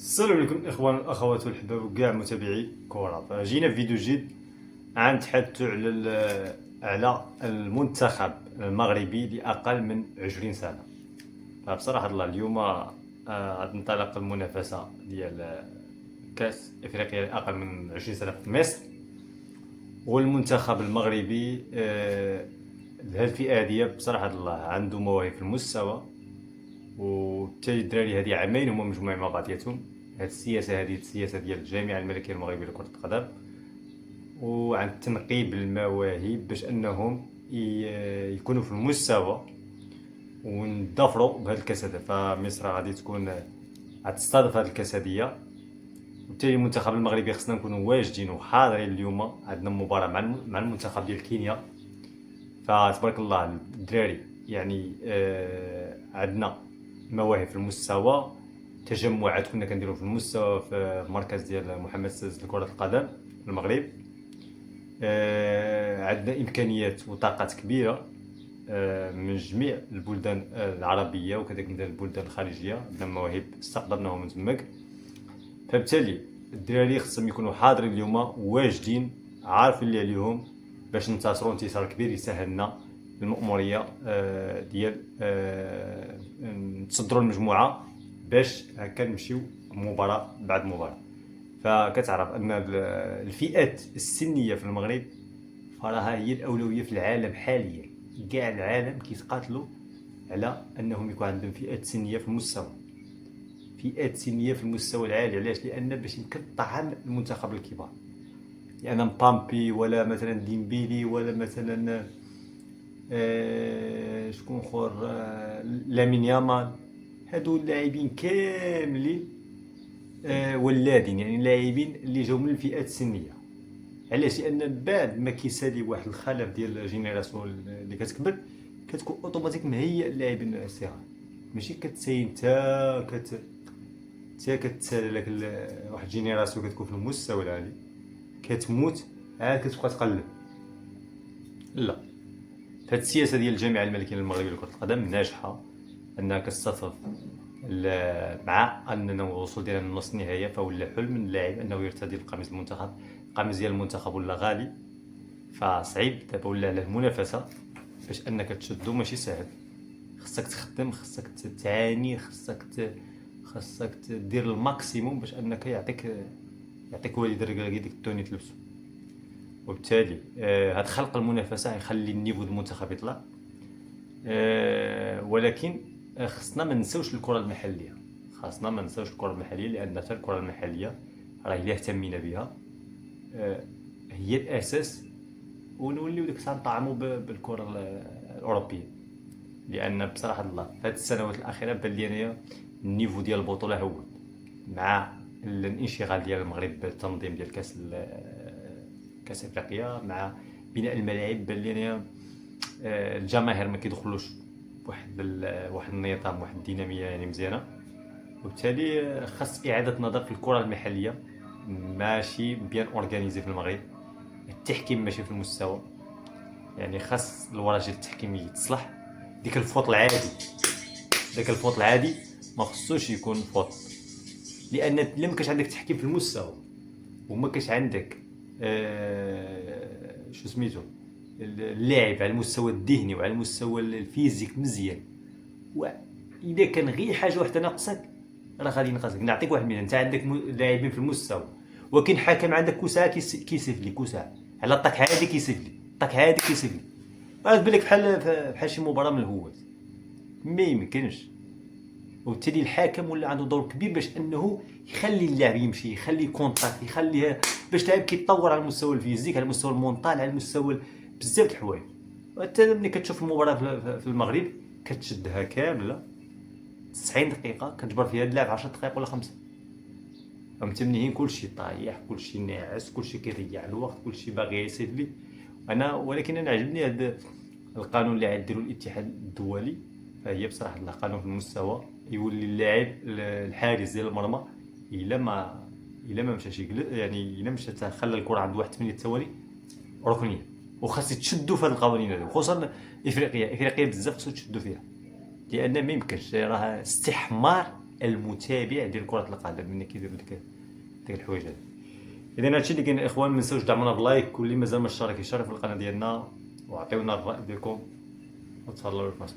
السلام عليكم الاخوان والاخوات والحباب وكاع متابعي كره. فجينا في فيديو جديد غنتحدثوا على المنتخب المغربي لاقل من 20 سنه. فبصراحه الله اليوم غتنطلق المنافسه ديال كاس افريقيا لاقل من 20 سنه في مصر، والمنتخب المغربي هذه الفئه هذه بصراحه الله عنده مواهب في المستوى. وبالتالي الدراري هذه عامين هما مجموعين مع بعضياتهم. هذه السياسه ديال الجامعه الملكيه المغربيه لكره القدم، وعن تنقيب المواهب باش انهم يكونوا في المستوى وندفروا بهذه الكاس هذا. فمصر غادي غتستضيف هذه الكاس هذه، وبالتالي المنتخب المغربي خصنا نكونوا واجدين وحاضرين. اليوم عندنا مباراه مع المنتخب ديال كينيا. فتبارك الله الدراري يعني عندنا مواهب في المستوى، تجمعات كنا كنديروا في المستوى في المركز ديال محمد السادس لكرة القدم في المغرب. عندنا إمكانيات وطاقات كبيرة من جميع البلدان العربية وكذلك من البلدان الخارجية. عندنا مواهب استقطبناهم من تماك. فبالتالي الدراري خصهم يكونوا حاضرين اليوم واجدين، عارفين اللي عليهم باش ننتصروا انتصار كبير يسهلنا المأمورية ديال نتصدروا المجموعة باش هكا نمشيو مباراة بعد مباراة. فكتعرف ان الفئات السنية في المغرب فراها هي الأولوية في العالم حاليا. كاع العالم كيتقاتلوا على انهم يكون عندهم فئات سنية في المستوى، فئات سنية في المستوى العالي. علاش؟ لان باش يمكن طعن المنتخب الكبار، لان مبامبي ولا مثلا ديمبيلي ولا مثلا شكون اخر لامين يامال، هادو اللاعبين كاملين ولادين، يعني لاعبين اللي جاو من الفئات السنيه. علاش؟ لان بعد ما كيسالي واحد الخلف ديال الجينيراسيون اللي كتكبر كتكون اوتوماتيك مهيئ اللاعبين الصغار، ماشي كتساي نتا كتسالي لك واحد الجينيراسيون كتكون في المستوى العالي كتموت عاد كتبقى تقلب. لا، فهاد السياسه ديال الجامعه الملكيه المغربيه لكره القدم ناجحه، انها كتستضيف مع اننا الوصول ديالنا لنص النهائي. فولا حلم من اللاعب انه يرتدي القميص المنتخب. القميص ديال المنتخب ولا غالي، فصعيب دابا ولا على المنافسه باش انك تشدو ماشي سهل. خصك تخدم، خصك تعاني، خصك دير الماكسيموم باش انك يعطيك والد الركراكي ديك التوني تلبسو. وبالتالي هاد خلق المنافسه يخلي النيفو ديال المنتخب يطلع. ولكن خصنا ما نساوش الكره المحليه، لان حتى الكره المحليه راه الا اهتمينا بها هي الاساس، ونوليو ديك الساعه نطعموا بالكره الاوروبيه. لان بصراحه الله في هاد السنوات الاخيره بان لي انايا النيفو ديال البطوله هو مع الانشغال ديال المغرب بالتنظيم ديال كاس افريقيا، مع بناء الملاعب بان لي انايا الجماهير ما كيدخلوش واحد النظام، واحد الديناميه يعني مزيانه. وبالتالي خاص اعاده نظر في الكره المحليه، ماشي بيان اورغانيزي في المغرب. التحكيم ماشي في المستوى، يعني خاص الوراجل التحكيمي يتصلح. داك الفوت العادي ما خصوش يكون فوت، لان الا ما كانش عندك تحكيم في المستوى وما كانش عندك شو سميتو اللاعب على المستوى الذهني وعلى المستوى الفيزيك مزيان، واذا كان غير حاجه واحده ناقصك راه غادي ينقصك. نعطيك واحد المثال، انت عندك لاعبين في المستوى ولكن حكم عندك كوساعه كيسيف لي كوساعه على الطاك عادي كيسيف لي غتبان لك بحال شي مباراه من الهواز. ما يمكنش. وبالتالي الحاكم ولا عنده دور كبير باش انه يخلي اللاعب يمشي، يخلي كونتاكت، يخليها باش اللاعب كيتطور على المستوى الفيزيك، على المستوى المونطال، على المستوى بزاف د الحوايج. وانت ملي كتشوف المباراه في المغرب كتشدها كامله 90 دقيقه، كتجبر فيها اللاعب 10 دقائق ولا 5. فمتمنيين كلشي طايح، كلشي ناعس، كلشي كيضيع الوقت، كلشي باغي يسيف لي. ولكن انا عجبني هذا القانون اللي غيديروا الاتحاد الدولي. فهي بصراحه الله قانون في المستوى، يولي اللاعب الحارس ديال المرمى الا ما مشاش يعني الا مشى خلى الكره عند واحد 8 ثواني ركنيه. وخاص يتشدوا في هذه القوانين هذو، خصوصا افريقيا بزاف خصو تشدوا فيها، لان ما يمكنش راه استحمار المتابع ديال كره القدم ملي كيديروا ديك الحوايج هادي. اذا هادشي اللي كاين الاخوان، ما تنساوش دعمونا بلايك، واللي مازال ما اشترك يشترك في القناه ديالنا وعطيونا الراي ديالكم وتهلاو الفاصل.